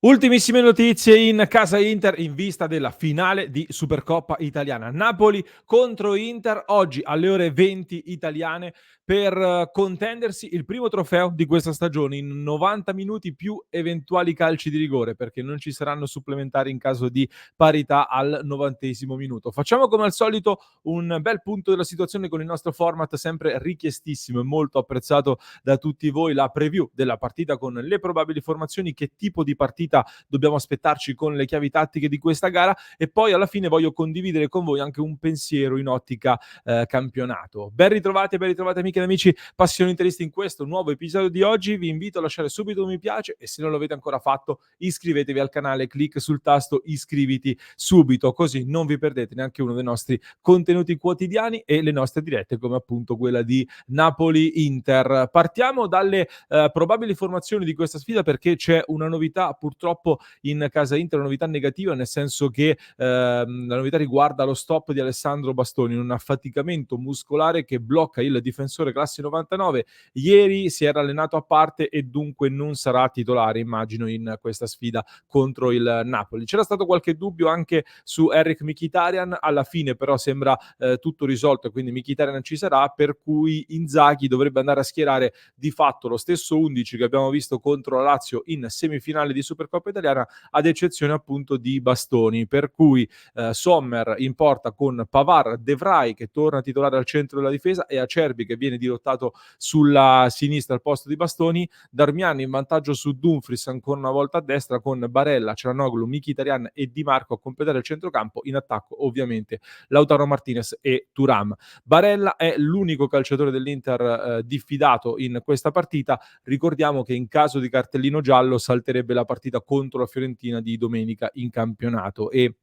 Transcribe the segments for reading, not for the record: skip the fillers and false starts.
Ultimissime notizie in casa Inter in vista della finale di Supercoppa italiana. Napoli contro Inter oggi alle ore 20 italiane per contendersi il primo trofeo di questa stagione in 90 minuti più eventuali calci di rigore, perché non ci saranno supplementari in caso di parità al 90° minuto. Facciamo come al solito un bel punto della situazione con il nostro format sempre richiestissimo e molto apprezzato da tutti voi, la preview della partita con le probabili formazioni, che tipo di partita dobbiamo aspettarci con le chiavi tattiche di questa gara, e poi alla fine voglio condividere con voi anche un pensiero in ottica campionato. Ben ritrovati amiche ed amici passioni interisti in questo nuovo episodio di oggi. Vi invito a lasciare subito un mi piace e se non l'avete ancora fatto iscrivetevi al canale, clic sul tasto iscriviti subito, così non vi perdete neanche uno dei nostri contenuti quotidiani e le nostre dirette come appunto quella di Napoli-Inter. Partiamo dalle probabili formazioni di questa sfida, perché c'è una novità purtroppo in casa Inter, una novità negativa, nel senso che la novità riguarda lo stop di Alessandro Bastoni, un affaticamento muscolare che blocca il difensore classe 99. Ieri si era allenato a parte e dunque non sarà titolare, immagino, in questa sfida contro il Napoli. C'era stato qualche dubbio anche su Eric Mkhitaryan, alla fine però sembra tutto risolto e quindi Mkhitaryan ci sarà, per cui Inzaghi dovrebbe andare a schierare di fatto lo stesso 11 che abbiamo visto contro la Lazio in semifinale di Supercoppa italiana, ad eccezione appunto di Bastoni, per cui Sommer in porta con Pavard, De Vrij che torna titolare al centro della difesa e Acerbi che viene dirottato sulla sinistra al posto di Bastoni, Darmian in vantaggio su Dumfries ancora una volta a destra, con Barella, Çalhanoğlu, Mkhitaryan e Di Marco a completare il centrocampo. In attacco ovviamente Lautaro Martinez e Thuram. Barella è l'unico calciatore dell'Inter diffidato in questa partita. Ricordiamo che in caso di cartellino giallo salterebbe la partita contro la Fiorentina di domenica in campionato, e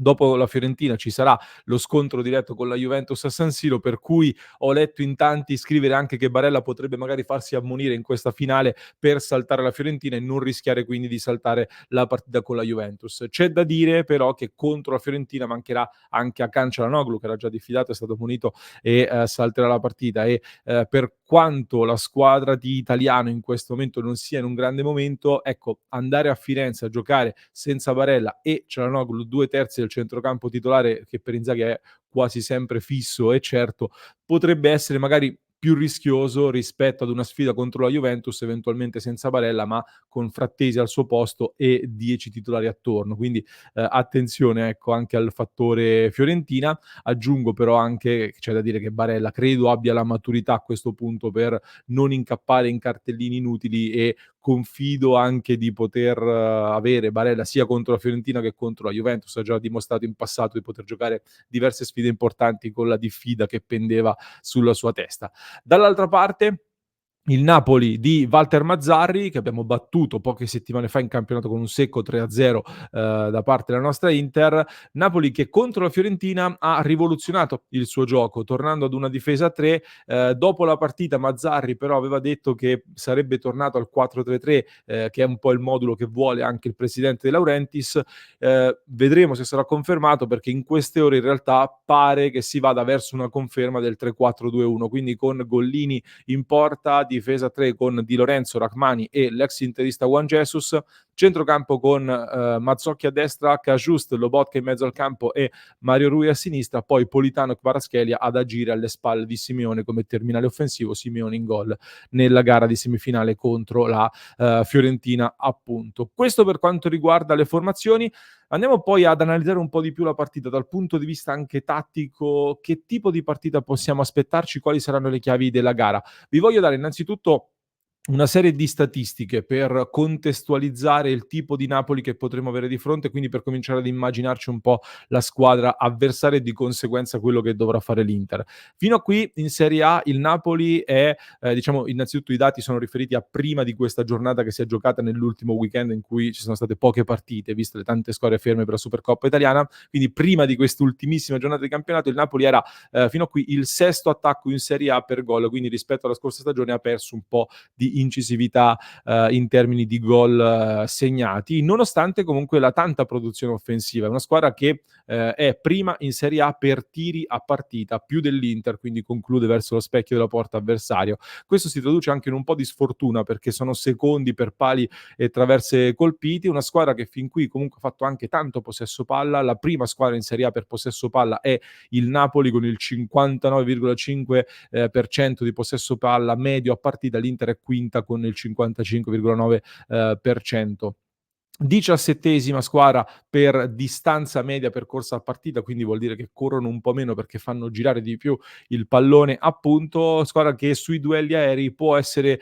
dopo la Fiorentina ci sarà lo scontro diretto con la Juventus a San Siro, per cui ho letto in tanti scrivere anche che Barella potrebbe magari farsi ammonire in questa finale per saltare la Fiorentina e non rischiare quindi di saltare la partita con la Juventus. C'è da dire però che contro la Fiorentina mancherà anche Hakan Çalhanoğlu, che era già diffidato, è stato munito e salterà la partita, e per quanto la squadra di Italiano in questo momento non sia in un grande momento, ecco, andare a Firenze a giocare senza Barella e Çalhanoğlu, 2/3 del centrocampo titolare, che per Inzaghi è quasi sempre fisso e certo, potrebbe essere magari più rischioso rispetto ad una sfida contro la Juventus, eventualmente senza Barella, ma con Frattesi al suo posto e 10 titolari attorno. Quindi attenzione, ecco, anche al fattore Fiorentina. Aggiungo però anche, c'è da dire che Barella credo abbia la maturità a questo punto per non incappare in cartellini inutili, e confido anche di poter avere Barella sia contro la Fiorentina che contro la Juventus. Ha già dimostrato in passato di poter giocare diverse sfide importanti con la diffida che pendeva sulla sua testa. Dall'altra parte il Napoli di Walter Mazzarri, che abbiamo battuto poche settimane fa in campionato con un secco 3-0 da parte della nostra Inter. Napoli che contro la Fiorentina ha rivoluzionato il suo gioco, tornando ad una difesa a 3. Dopo la partita Mazzarri però aveva detto che sarebbe tornato al 4-3-3, che è un po' il modulo che vuole anche il presidente De Laurentiis. Vedremo se sarà confermato, perché in queste ore in realtà pare che si vada verso una conferma del 3-4-2-1, quindi con Gollini in porta, difesa 3 con Di Lorenzo, Rachmani e l'ex interista Juan Jesus, centrocampo con Mazzocchi a destra, Cajuste, Lobotka in mezzo al campo e Mario Rui a sinistra, poi Politano e Kvaratskhelia ad agire alle spalle di Simeone come terminale offensivo. Simeone in gol nella gara di semifinale contro la Fiorentina, appunto. Questo per quanto riguarda le formazioni. Andiamo poi ad analizzare un po' di più la partita dal punto di vista anche tattico. Che tipo di partita possiamo aspettarci? Quali saranno le chiavi della gara? Vi voglio dare innanzitutto una serie di statistiche per contestualizzare il tipo di Napoli che potremo avere di fronte, quindi per cominciare ad immaginarci un po' la squadra avversaria e di conseguenza quello che dovrà fare l'Inter. Fino a qui in Serie A il Napoli è, diciamo, innanzitutto i dati sono riferiti a prima di questa giornata che si è giocata nell'ultimo weekend in cui ci sono state poche partite, viste le tante squadre ferme per la Supercoppa italiana. Quindi prima di quest'ultimissima giornata di campionato il Napoli era fino a qui il sesto attacco in Serie A per gol, quindi rispetto alla scorsa stagione ha perso un po' di incisività in termini di gol segnati, nonostante comunque la tanta produzione offensiva. È una squadra che è prima in Serie A per tiri a partita, più dell'Inter, quindi conclude verso lo specchio della porta avversario. Questo si traduce anche in un po' di sfortuna perché sono secondi per pali e traverse colpiti, una squadra che fin qui comunque ha fatto anche tanto possesso palla. La prima squadra in Serie A per possesso palla è il Napoli con il 59,5 per cento di possesso palla medio a partita, l'Inter è quinta con il 55,9 per cento. 17ª squadra per distanza media percorsa a partita, quindi vuol dire che corrono un po' meno perché fanno girare di più il pallone, appunto, squadra che sui duelli aerei può essere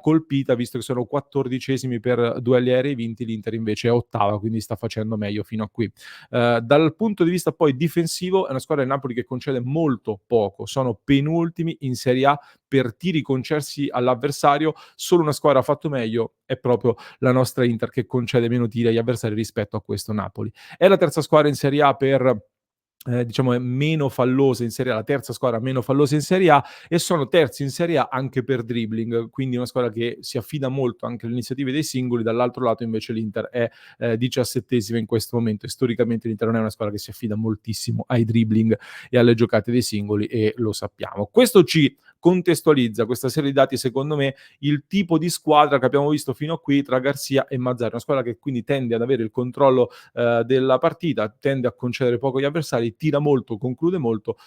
colpita, visto che sono 14esimi per duelli aerei vinti, l'Inter invece è ottava, quindi sta facendo meglio fino a qui. Dal punto di vista poi difensivo è una squadra del Napoli che concede molto poco, sono penultimi in Serie A per tiri concessi all'avversario, solo una squadra ha fatto meglio, è proprio la nostra Inter che concede meno tiri agli avversari rispetto a questo Napoli. È la terza squadra in Serie A per diciamo è meno fallosa in Serie A, la terza squadra meno fallosa in Serie A e sono terzi in Serie A anche per dribbling, quindi una squadra che si affida molto anche alle iniziative dei singoli. Dall'altro lato invece l'Inter è 17esima in questo momento e storicamente l'Inter non è una squadra che si affida moltissimo ai dribbling e alle giocate dei singoli e lo sappiamo. Questo ci contestualizza questa serie di dati, secondo me, il tipo di squadra che abbiamo visto fino a qui tra Garcia e Mazzarri, una squadra che quindi tende ad avere il controllo della partita, tende a concedere poco agli avversari, tira molto, conclude molto,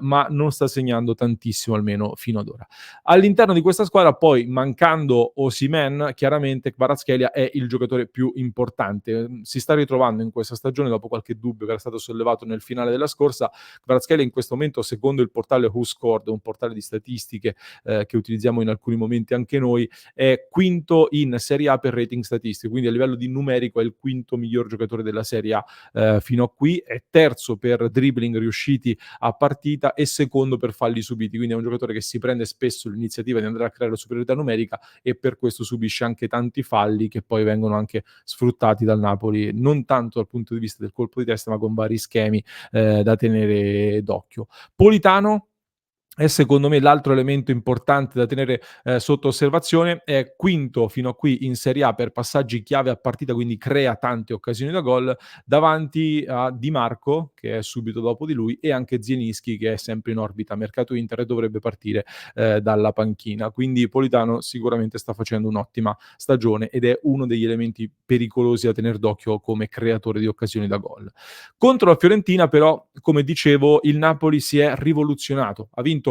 ma non sta segnando tantissimo almeno fino ad ora. All'interno di questa squadra poi, mancando Osimhen, chiaramente Kvaratskhelia è il giocatore più importante. Si sta ritrovando in questa stagione dopo qualche dubbio che era stato sollevato nel finale della scorsa. Kvaratskhelia in questo momento, secondo il portale WhoScored, un portale di statistiche che utilizziamo in alcuni momenti anche noi, è quinto in Serie A per rating statistico, quindi a livello di numerico è il quinto miglior giocatore della Serie A fino a qui, è terzo per dribbling riusciti a partita e secondo per falli subiti, quindi è un giocatore che si prende spesso l'iniziativa di andare a creare la superiorità numerica e per questo subisce anche tanti falli che poi vengono anche sfruttati dal Napoli, non tanto dal punto di vista del colpo di testa ma con vari schemi da tenere d'occhio. Politano è secondo me l'altro elemento importante da tenere sotto osservazione, è quinto fino a qui in Serie A per passaggi chiave a partita, quindi crea tante occasioni da gol, davanti a Di Marco, che è subito dopo di lui, e anche Zielinski, che è sempre in orbita mercato Inter e dovrebbe partire dalla panchina. Quindi Politano sicuramente sta facendo un'ottima stagione ed è uno degli elementi pericolosi da tener d'occhio come creatore di occasioni da gol. Contro la Fiorentina però, come dicevo, il Napoli si è rivoluzionato, ha vinto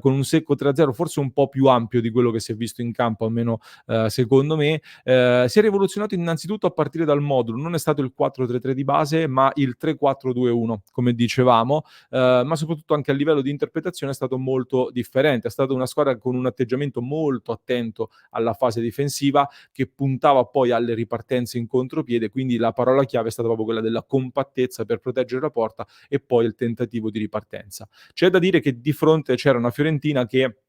con un secco 3-0 forse un po' più ampio di quello che si è visto in campo, almeno secondo me. Si è rivoluzionato innanzitutto a partire dal modulo, non è stato il 4-3-3 di base, ma il 3-4-2-1, come dicevamo, ma soprattutto anche a livello di interpretazione è stato molto differente. È stata una squadra con un atteggiamento molto attento alla fase difensiva, che puntava poi alle ripartenze in contropiede, quindi la parola chiave è stata proprio quella della compattezza per proteggere la porta e poi il tentativo di ripartenza. C'è da dire che di fronte c'era una Fiorentina che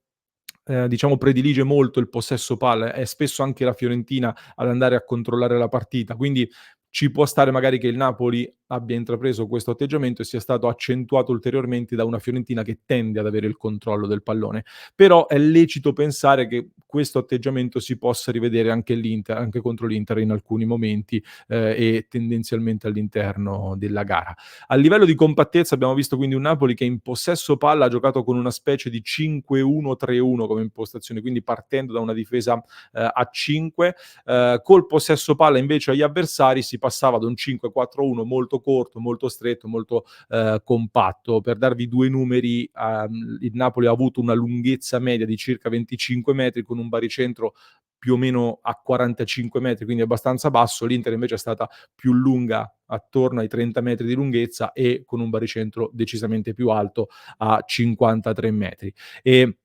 diciamo predilige molto il possesso palla, è spesso anche la Fiorentina ad andare a controllare la partita, quindi ci può stare magari che il Napoli abbia intrapreso questo atteggiamento e sia stato accentuato ulteriormente da una Fiorentina che tende ad avere il controllo del pallone. Però è lecito pensare che questo atteggiamento si possa rivedere anche anche contro l'Inter in alcuni momenti e tendenzialmente all'interno della gara. A livello di compattezza abbiamo visto quindi un Napoli che in possesso palla ha giocato con una specie di 5-1-3-1 come impostazione, quindi partendo da una difesa a 5, col possesso palla invece agli avversari si passava da un 5-4-1 molto corto, molto stretto, molto compatto. Per darvi due numeri, il Napoli ha avuto una lunghezza media di circa 25 metri con un baricentro più o meno a 45 metri, quindi abbastanza basso. L'Inter invece è stata più lunga, attorno ai 30 metri di lunghezza e con un baricentro decisamente più alto a 53 metri. E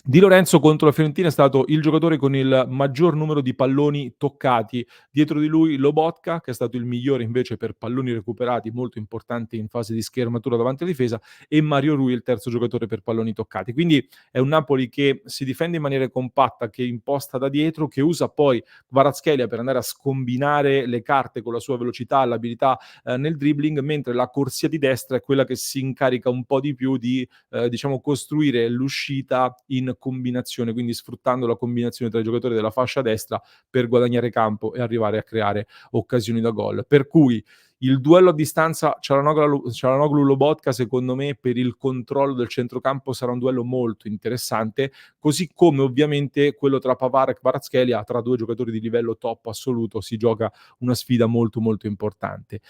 Di Lorenzo contro la Fiorentina è stato il giocatore con il maggior numero di palloni toccati. Dietro di lui Lobotka, che è stato il migliore invece per palloni recuperati, molto importante in fase di schermatura davanti alla difesa, e Mario Rui il terzo giocatore per palloni toccati. Quindi è un Napoli che si difende in maniera compatta, che imposta da dietro, che usa poi Kvaratskhelia per andare a scombinare le carte con la sua velocità, l'abilità nel dribbling, mentre la corsia di destra è quella che si incarica un po' di più di diciamo costruire l'uscita in combinazione, quindi sfruttando la combinazione tra i giocatori della fascia destra per guadagnare campo e arrivare a creare occasioni da gol. Per cui il duello a distanza Çalhanoğlu-Lobotka secondo me per il controllo del centrocampo sarà un duello molto interessante, così come ovviamente quello tra Pavard e Kvaratskhelia, tra due giocatori di livello top assoluto, si gioca una sfida molto molto importante.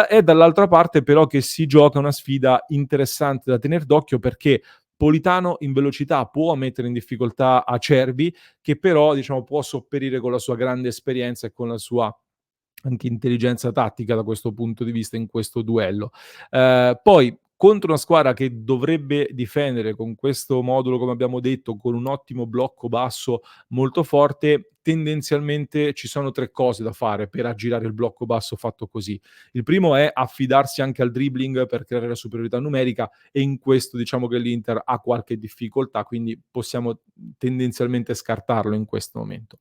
È dall'altra parte però che si gioca una sfida interessante da tener d'occhio, perché Politano in velocità può mettere in difficoltà Acerbi, che però diciamo può sopperire con la sua grande esperienza e con la sua anche intelligenza tattica da questo punto di vista in questo duello. Poi contro una squadra che dovrebbe difendere con questo modulo, come abbiamo detto, con un ottimo blocco basso molto forte, tendenzialmente ci sono 3 cose da fare per aggirare il blocco basso fatto così. Il primo è affidarsi anche al dribbling per creare la superiorità numerica, e in questo diciamo che l'Inter ha qualche difficoltà, quindi possiamo tendenzialmente scartarlo in questo momento.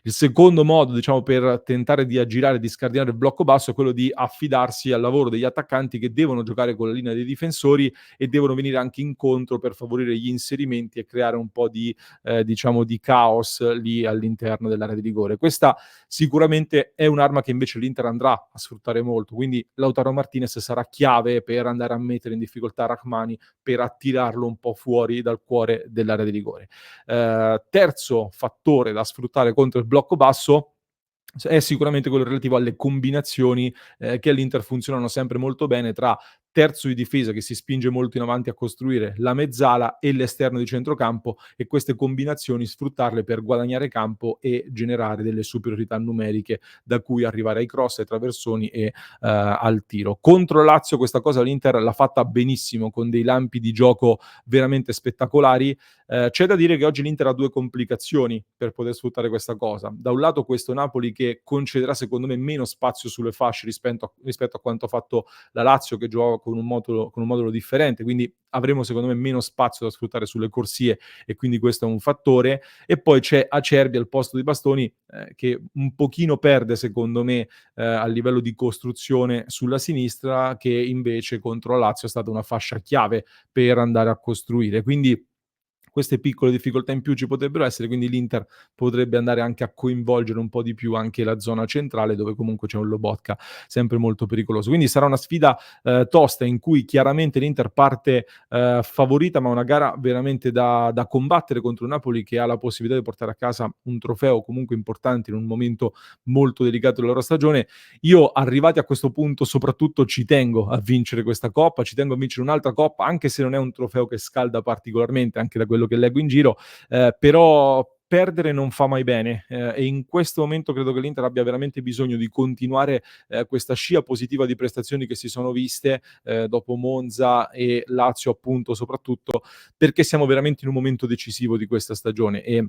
Il secondo modo, diciamo, per tentare di aggirare, di scardinare il blocco basso è quello di affidarsi al lavoro degli attaccanti, che devono giocare con la linea dei difensori e devono venire anche incontro per favorire gli inserimenti e creare un po' di, diciamo, di caos lì all'interno dell'area di rigore. Questa sicuramente è un'arma che invece l'Inter andrà a sfruttare molto, quindi Lautaro Martinez sarà chiave per andare a mettere in difficoltà Rachmani, per attirarlo un po' fuori dal cuore dell'area di rigore. Terzo fattore da sfruttare contro il blocco basso è sicuramente quello relativo alle combinazioni, che all'Inter funzionano sempre molto bene tra terzo di difesa che si spinge molto in avanti a costruire la mezzala e l'esterno di centrocampo, e queste combinazioni sfruttarle per guadagnare campo e generare delle superiorità numeriche da cui arrivare ai cross, ai traversoni e al tiro. Contro Lazio questa cosa l'Inter l'ha fatta benissimo, con dei lampi di gioco veramente spettacolari. C'è da dire che oggi l'Inter ha 2 complicazioni per poter sfruttare questa cosa. Da un lato questo Napoli che concederà secondo me meno spazio sulle fasce rispetto a quanto ha fatto la Lazio, che gioca con un modulo differente, quindi avremo secondo me meno spazio da sfruttare sulle corsie, e quindi questo è un fattore. E poi c'è Acerbi al posto di Bastoni, che un pochino perde secondo me a livello di costruzione sulla sinistra, che invece contro la Lazio è stata una fascia chiave per andare a costruire. Quindi queste piccole difficoltà in più ci potrebbero essere, quindi l'Inter potrebbe andare anche a coinvolgere un po' di più anche la zona centrale, dove comunque c'è un Lobotka sempre molto pericoloso. Quindi sarà una sfida tosta, in cui chiaramente l'Inter parte favorita, ma una gara veramente da combattere contro un Napoli che ha la possibilità di portare a casa un trofeo comunque importante in un momento molto delicato della loro stagione. Io, arrivati a questo punto, soprattutto ci tengo a vincere questa coppa, ci tengo a vincere un'altra coppa, anche se non è un trofeo che scalda particolarmente, anche da quello che leggo in giro, però perdere non fa mai bene, e in questo momento credo che l'Inter abbia veramente bisogno di continuare questa scia positiva di prestazioni che si sono viste dopo Monza e Lazio appunto soprattutto, perché siamo veramente in un momento decisivo di questa stagione. E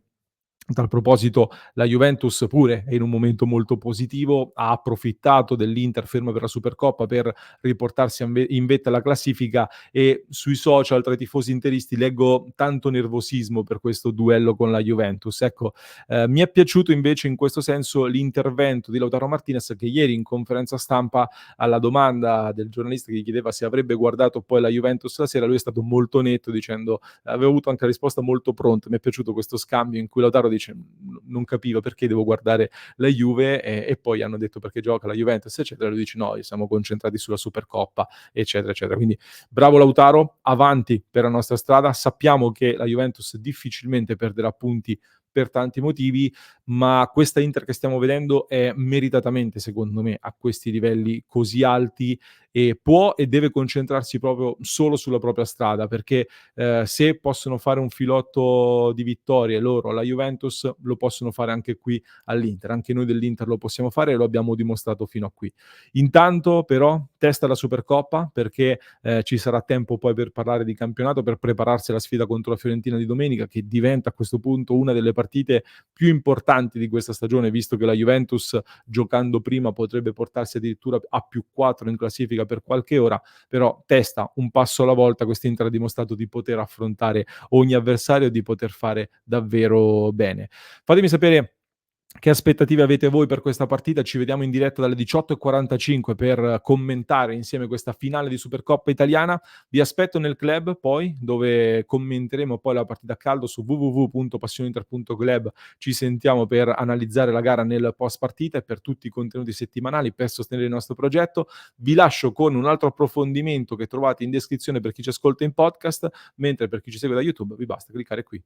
a tal proposito la Juventus pure è in un momento molto positivo, ha approfittato dell'Inter ferma per la Supercoppa per riportarsi in vetta alla classifica, e sui social tra i tifosi interisti leggo tanto nervosismo per questo duello con la Juventus. Ecco, mi è piaciuto invece in questo senso l'intervento di Lautaro Martinez, che ieri in conferenza stampa, alla domanda del giornalista che gli chiedeva se avrebbe guardato poi la Juventus la sera, lui è stato molto netto dicendo, aveva avuto anche la risposta molto pronta. Mi è piaciuto questo scambio in cui Lautaro dice non capiva perché devo guardare la Juve, e poi hanno detto perché gioca la Juventus eccetera, lui dice no, siamo concentrati sulla Supercoppa eccetera eccetera. Quindi bravo Lautaro, avanti per la nostra strada. Sappiamo che la Juventus difficilmente perderà punti per tanti motivi, ma questa Inter che stiamo vedendo è meritatamente, secondo me, a questi livelli così alti, e può e deve concentrarsi proprio solo sulla propria strada, perché se possono fare un filotto di vittorie loro alla Juventus, lo possono fare anche qui all'Inter. Anche noi dell'Inter lo possiamo fare, e lo abbiamo dimostrato fino a qui. Intanto però testa la Supercoppa, perché ci sarà tempo poi per parlare di campionato, per prepararsi alla sfida contro la Fiorentina di domenica, che diventa a questo punto una delle partite più importanti di questa stagione, visto che la Juventus giocando prima potrebbe portarsi addirittura a +4 in classifica per qualche ora. Però testa un passo alla volta, quest'Inter ha dimostrato di poter affrontare ogni avversario e di poter fare davvero bene. Fatemi sapere Che aspettative avete voi per questa partita? Ci vediamo in diretta dalle 18:45 per commentare insieme questa finale di Supercoppa italiana. Vi aspetto nel club poi, dove commenteremo poi la partita a caldo su www.passioninter.club. Ci sentiamo per analizzare la gara nel post partita e per tutti i contenuti settimanali per sostenere il nostro progetto. Vi lascio con un altro approfondimento che trovate in descrizione per chi ci ascolta in podcast, mentre per chi ci segue da YouTube vi basta cliccare qui.